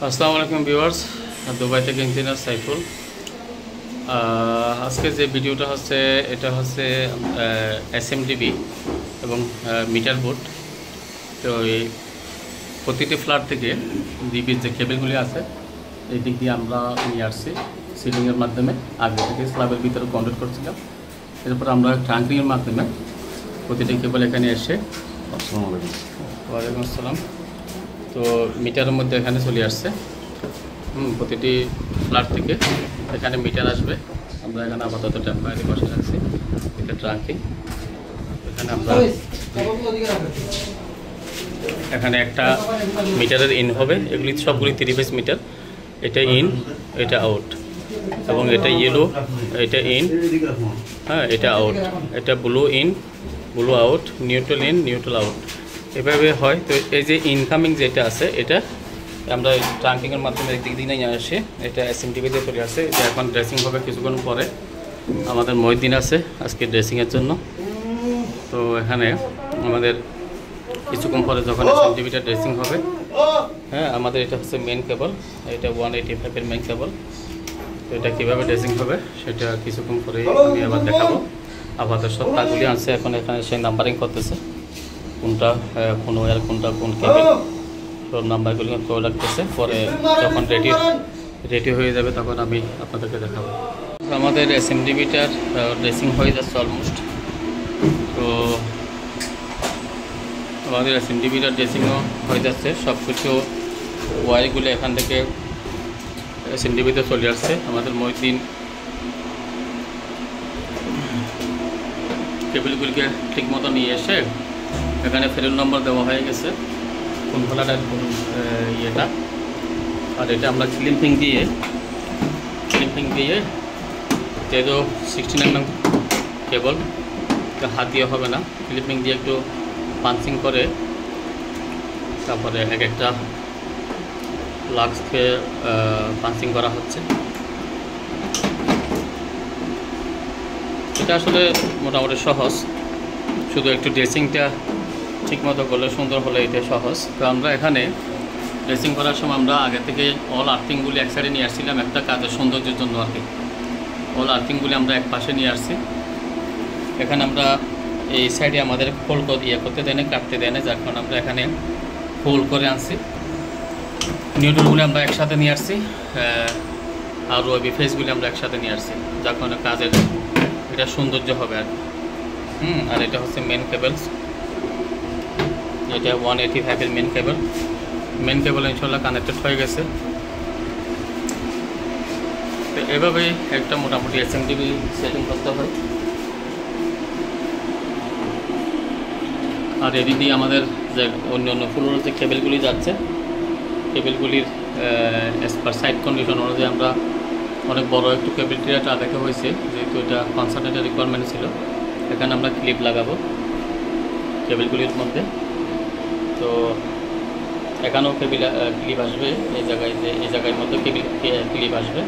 আসসালামু আলাইকুম viewers, Dubai থেকে ইঞ্জিনিয়ার সাইফুল। আজকে যে ভিডিওটা হচ্ছে এটা হচ্ছে এসএমডিবি এবং মিটার বোর্ড। তো এই প্রতিটি ফ্ল্যাট থেকে ডিবির যে কেবলগুলি আছে এই দিক দিয়ে আমরা নিয়ে আসছি সিলিংয়ের মাধ্যমে। আগে থেকে স্ল্যাবের ভিতরে কন্ট্রোল করছিলাম, এরপর আমরা ট্রাঙ্কিংয়ের মাধ্যমে প্রতিটি কেবল এখানে এসে। আসসালামু আলাইকুম। ওয়ালাইকুম আসসালাম। তো মিটারের মধ্যে এখানে চলে আসছে। প্রতিটি ফ্ল্যাট থেকে এখানে মিটার আসবে। আমরা এখানে আপাতত টেম্পারারি বসে রাখছি, এটা ট্রাঙ্কিং। এখানে আমরা এখানে একটা মিটারের ইন হবে, এগুলি সবগুলি 3 ফেজ মিটার। এটা ইন, এটা আউট, এবং এটা ইয়েলো, এটা ইন, হ্যাঁ এটা আউট, এটা blue in, blue out, neutral in, neutral out, এভাবে হয়। তো এই যে ইনকামিং যেটা আছে এটা আমরা ট্রাঙ্কিংয়ের মাধ্যমে একদিক দিয়ে নিয়ে আসি। এটা এসএমডিবিতে চলে আসে, এটা এখন ড্রেসিং হবে কিছুক্ষণ পরে। আমাদের মহিউদ্দিন আছে আজকে ড্রেসিংয়ের জন্য। তো এখানে আমাদের কিছুক্ষণ পরে যখন এসএমডিবিটা ড্রেসিং হবে, হ্যাঁ আমাদের এটা হচ্ছে মেন কেবল, এটা 185-এর মেন কেবল। তো এটা কীভাবে ড্রেসিং হবে সেটা কিছুক্ষণ পরে আমি আবার দেখাবো। আপাতত সব কাজগুলি আনছে, এখন এখানে সেই নাম্বারিং করতেছে, কোনটা কোন ওয়ার, কোনটা কোন কেবল, সব নাম্বারগুলি করে রাখতেছে। পরে যখন রেডি হয়ে যাবে তখন আমি আপনাদেরকে দেখাবো। আমাদের এসএমডিবিটার ড্রেসিং হয়ে যাচ্ছে অলমোস্ট। তো আমাদের এসএমডিবিটার ড্রেসিংও হয়ে যাচ্ছে, সব কিছু ওয়ারগুলো এখান থেকে এসএমডিবিতে চলে আসছে। আমাদের মহিউদ্দিন কেবলগুলিকে ঠিক মতো নিয়ে এসে এখানে ফেরুল নম্বর দেওয়া হয়ে গেছে, কোন ফলাটার কোন ইয়েটা। আর এটা আমরা ক্লিপিং দিয়ে যেহেতু 16 mm কেবল, হাত দিয়ে হবে না, ক্লিপিং দিয়ে একটু পাঞ্চিং করে তারপরে এক একটা লাক্সকে পাঞ্চিং করা হচ্ছে। এটা আসলে মোটামুটি সহজ, শুধু একটু ড্রেসিংটা ঠিক মতো করলে, সুন্দর হলে এটা সহজ। তো আমরা এখানে ড্রেসিং করার সময় আমরা আগে থেকে অল আর্থিংগুলি এক সাইডে নিয়ে আসছিলাম, একটা কাজের সৌন্দর্যের জন্য আর কি। অল আর্থিংগুলি আমরা এক পাশে নিয়ে আসছি। এখানে আমরা এই সাইডে আমাদের ফোল্ড করতে দেয় না, কাটতে দেয় না, যার কারণে আমরা এখানে ফোল্ড করে আনছি। নিউট্রালগুলি আমরা একসাথে নিয়ে আসছি, আর ওই ফেসগুলি আমরা একসাথে নিয়ে আসছি, যার কারণে কাজের এটা সৌন্দর্য হবে আর কি। আর এটা হচ্ছে মেন কেবলস, এটা 185-এর মেন কেবল ইনশাল্লাহ কানেক্টেড হয়ে গেছে। তো এভাবেই একটা মোটামুটি এসএমডিবি সেটিং করতে হয়। আর এদিক দিয়ে আমাদের যে অন্য ফ্লোরের যে কেবলগুলি যাচ্ছে, কেবলগুলির অ্যাজ পার সাইট কন্ডিশন অনুযায়ী আমরা অনেক বড় একটু কেবল টিরাটা দেখা হয়েছে, যেহেতু এটা কনসার্টের রিকোয়ারমেন্ট ছিল। এখানে আমরা ক্লিপ লাগাবো কেবলগুলির মধ্যে। তো এখানেও ক্লিপ আসবে, এই জায়গার মধ্যে ক্লিপ আসবে।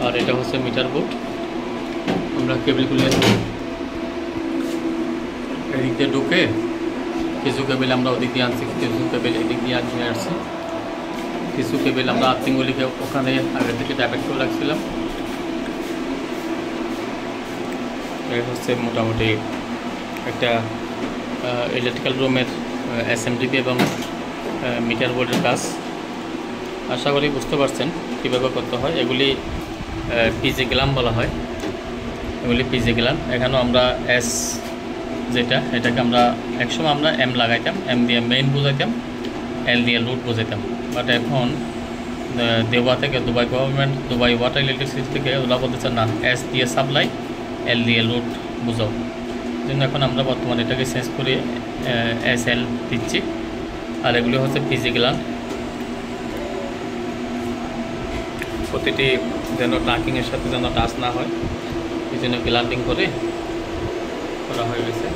আর এটা হচ্ছে মিটার বোর্ড। আমরা কেবলগুলি এদিক দিয়ে ঢুকে কিছু কেবল আমরা ওদিক দিয়ে আনছি, কিছু কেবল এদিক দিয়ে নিয়ে আসছি, কিছু কেবল আমরা আর্থিংগুলিকে ওখানে আগে থেকে ডাইরেক্ট করে রাখছিলাম। এই হচ্ছে মোটামুটি একটা ইলেকট্রিক্যাল রুমের এসএমডিবি এবং মিটার বোর্ডের কাজ। আশা করি বুঝতে পারছেন কীভাবে করতে হয়। এগুলি পিজি গ্লাম বলা হয়, এগুলি পিজি গ্লাম। এখানেও আমরা এস যেটা, এটাকে আমরা একসময় আমরা এম লাগাইতাম, এম দিয়ে মেইন বোঝাইতাম, এল দিয়ে লুট বোঝাইতাম। বাট এখন দেওয়া থেকে Dubai government, Dubai water electricity থেকে ওরা বলতেছে না, এস দিয়ে সাপ্লাই, এল দিয়ে লুট বুঝাও। জন্য এখন আমরা বর্তমানে এটাকে চেঞ্জ করে SL দিচ্ছি। আর এগুলি হচ্ছে পিজি গ্লান, প্রতিটি যেন ট্রাঙ্কিংয়ের সাথে যেন টাচ না হয়, এই জন্য গ্লান্ডিং করে করা হয়ে গেছে।